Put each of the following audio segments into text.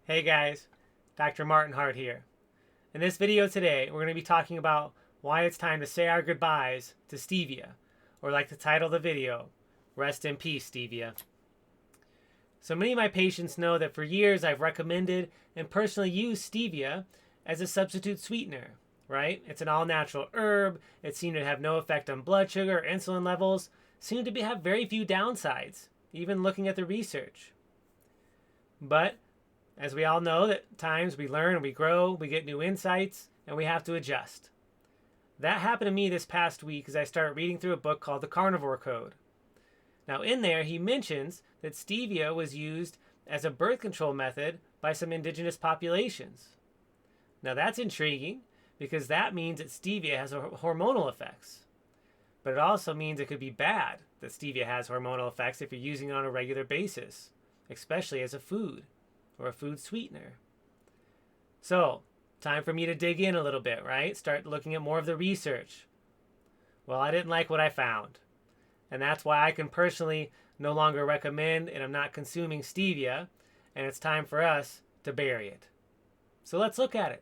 Hey guys, Dr. Martin Hart here. In this video today, we're going to be talking about why it's time to say our goodbyes to stevia, or like the title of the video, Rest in Peace Stevia. So many of my patients know that for years I've recommended and personally used stevia as a substitute sweetener, right? It's an all-natural herb, it seemed to have no effect on blood sugar or insulin levels, seemed to have very few downsides, even looking at the research. But as we all know, at times we learn, we grow, we get new insights, and we have to adjust. That happened to me this past week as I started reading through a book called The Carnivore Code. Now, in there, he mentions that stevia was used as a birth control method by some indigenous populations. Now, that's intriguing because that means that stevia has hormonal effects. But it also means it could be bad that stevia has hormonal effects if you're using it on a regular basis, especially as a food or a food sweetener. So, time for me to dig in a little bit, right? Start looking at more of the research. Well, I didn't like what I found. And that's why I can personally no longer recommend and I'm not consuming stevia, and it's time for us to bury it. So let's look at it.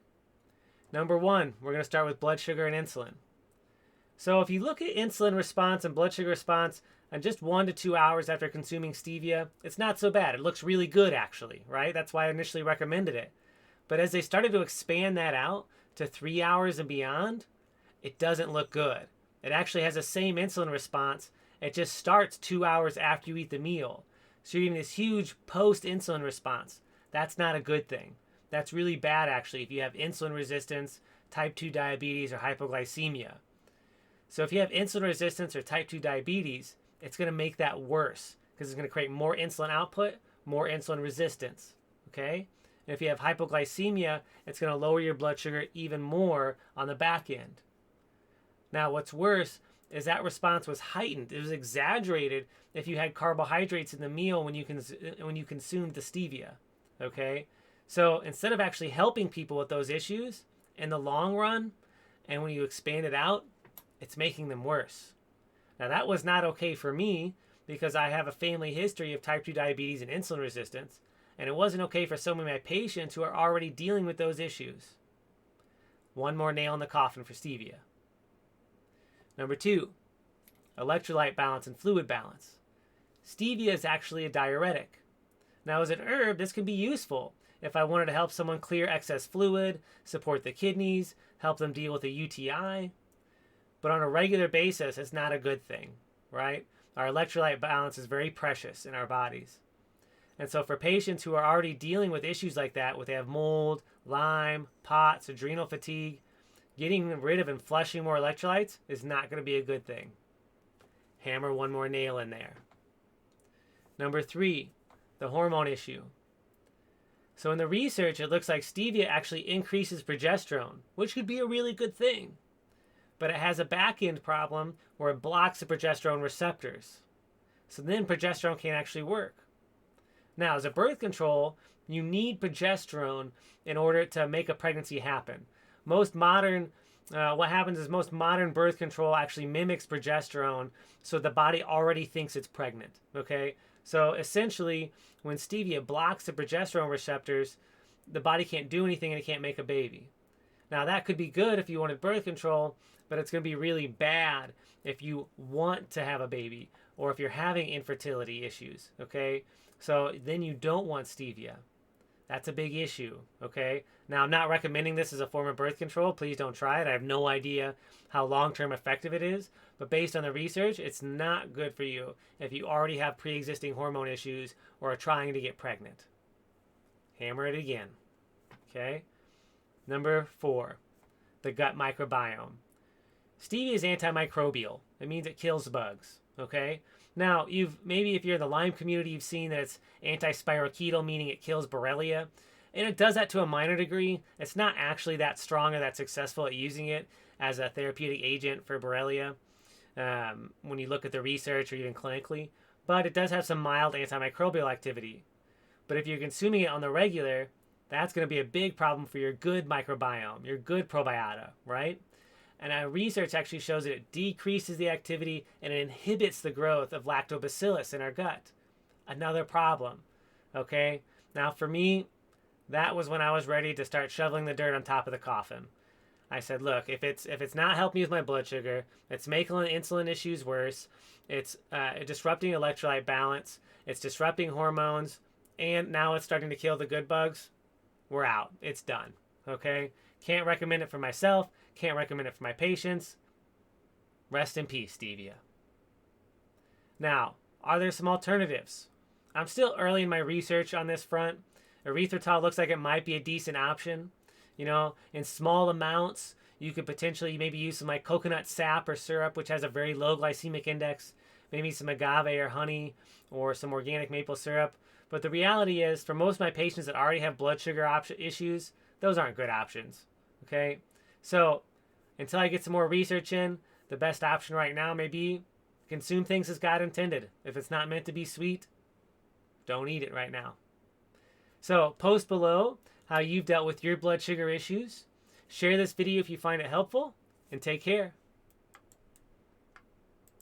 Number one, we're going to start with blood sugar and insulin. So if you look at insulin response and blood sugar response and just 1 to 2 hours after consuming stevia, it's not so bad. It looks really good actually, right? That's why I initially recommended it. But as they started to expand that out to 3 hours and beyond, it doesn't look good. It actually has the same insulin response. It just starts 2 hours after you eat the meal. So you're getting this huge post-insulin response. That's not a good thing. That's really bad actually if you have insulin resistance, type 2 diabetes, or hypoglycemia. So if you have insulin resistance or type 2 diabetes, it's going to make that worse because it's going to create more insulin output, more insulin resistance, okay? And if you have hypoglycemia, it's going to lower your blood sugar even more on the back end. Now, what's worse is that response was heightened. It was exaggerated if you had carbohydrates in the meal when you consumed the stevia, okay? So instead of actually helping people with those issues in the long run, and when you expand it out, it's making them worse. Now that was not okay for me because I have a family history of type 2 diabetes and insulin resistance, and it wasn't okay for some of my patients who are already dealing with those issues. One more nail in the coffin for stevia. Number two, electrolyte balance and fluid balance. Stevia is actually a diuretic. Now as an herb, this can be useful if I wanted to help someone clear excess fluid, support the kidneys, help them deal with a UTI. But on a regular basis, it's not a good thing, right? Our electrolyte balance is very precious in our bodies. And so for patients who are already dealing with issues like that, where they have mold, Lyme, POTS, adrenal fatigue, getting rid of and flushing more electrolytes is not going to be a good thing. Hammer one more nail in there. Number three, the hormone issue. So in the research, it looks like stevia actually increases progesterone, which could be a really good thing. But it has a back-end problem where it blocks the progesterone receptors. So then progesterone can't actually work. Now, as a birth control, you need progesterone in order to make a pregnancy happen. What happens is most modern birth control actually mimics progesterone, so the body already thinks it's pregnant, okay? So essentially, when stevia blocks the progesterone receptors, the body can't do anything and it can't make a baby. Now, that could be good if you wanted birth control, but it's going to be really bad if you want to have a baby or if you're having infertility issues, okay? So then you don't want stevia. That's a big issue, okay? Now, I'm not recommending this as a form of birth control. Please don't try it. I have no idea how long-term effective it is, but based on the research, it's not good for you if you already have pre-existing hormone issues or are trying to get pregnant. Hammer it again, okay? Number four, the gut microbiome. Stevia is antimicrobial. It means it kills bugs, okay? Now, maybe if you're in the Lyme community, you've seen that it's anti-spirochetal, meaning it kills Borrelia. And it does that to a minor degree. It's not actually that strong or that successful at using it as a therapeutic agent for Borrelia when you look at the research or even clinically. But it does have some mild antimicrobial activity. But if you're consuming it on the regular, that's going to be a big problem for your good microbiome, your good probiota, right? And our research actually shows that it decreases the activity and it inhibits the growth of lactobacillus in our gut. Another problem, okay? Now for me, that was when I was ready to start shoveling the dirt on top of the coffin. I said, look, if it's not helping me with my blood sugar, it's making insulin issues worse, it's disrupting electrolyte balance, it's disrupting hormones, and now it's starting to kill the good bugs, we're out. It's done. Okay? Can't recommend it for myself, can't recommend it for my patients. Rest in peace, stevia. Now, are there some alternatives? I'm still early in my research on this front. Erythritol looks like it might be a decent option. You know, in small amounts, you could potentially maybe use some like coconut sap or syrup, which has a very low glycemic index. Maybe some agave or honey or some organic maple syrup. But the reality is, for most of my patients that already have blood sugar issues, those aren't good options. Okay? So, until I get some more research in, the best option right now may be consume things as God intended. If it's not meant to be sweet, don't eat it right now. So post below how you've dealt with your blood sugar issues. Share this video if you find it helpful, and take care.